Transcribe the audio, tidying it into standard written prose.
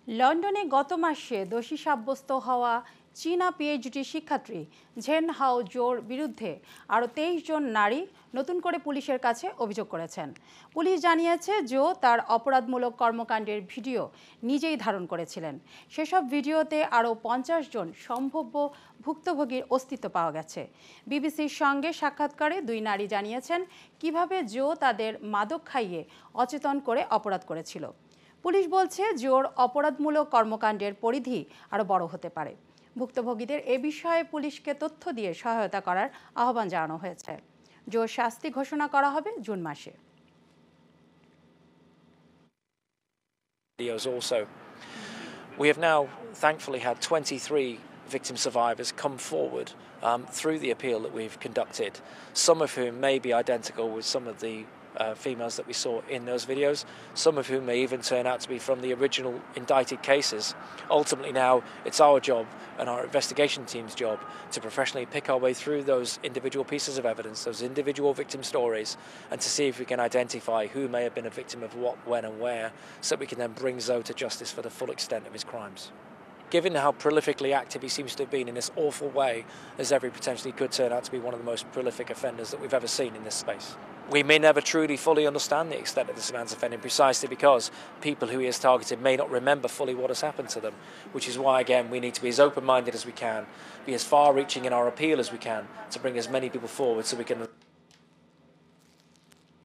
লন্ডনে গত মাসে দোষী সাব্যস্ত হওয়া চীনা পিএইচডি শিক্ষার্থী ঝেন হাও জোর বিরুদ্ধে আরও 23 জন নারী নতুন করে পুলিশের কাছে অভিযোগ করেছেন। পুলিশ জানিয়েছে জো তার অপরাধমূলক কর্মকাণ্ডের ভিডিও নিজেই ধারণ করেছিলেন। সেসব ভিডিওতে আরও 50 জন সম্ভাব্য ভুক্তভোগীর অস্তিত্ব পাওয়া গেছে। বিবিসির সঙ্গে সাক্ষাৎকারে দুই নারী জানিয়েছেন কিভাবে জো তাদের মাদক খাইয়ে অচেতন করে অপরাধ করেছিল। পুলিশ বলছে জোর অপরাধমূলক কর্মকাণ্ডের পরিধি আরও বড় হতে পারে। ভুক্তভোগীদের এ বিষয়ে পুলিশকে তথ্য দিয়ে সহায়তা করার আহ্বান জানানো হয়েছে। জোর শাস্তি ঘোষণা করা হবে জুন মাসে। Also, we have now thankfully had 23 victim survivors come forward through the appeal that we've conducted, some of whom may be identical with some of the females that we saw in those videos, some of whom may even turn out to be from the original indicted cases. Ultimately now it's our job and our investigation team's job to professionally pick our way through those individual pieces of evidence, those individual victim stories, and to see if we can identify who may have been a victim of what, when and where, so that we can then bring Zoe to justice for the full extent of his crimes. Given how prolifically active he seems to have been in this awful way, there's every potentially could turn out to be one of the most prolific offenders that we've ever seen in this space. We may never truly fully understand the extent of this man's offending precisely because people who he has targeted may not remember fully what has happened to them, which is why, again, we need to be as open-minded as we can, be as far-reaching in our appeal as we can to bring as many people forward so we can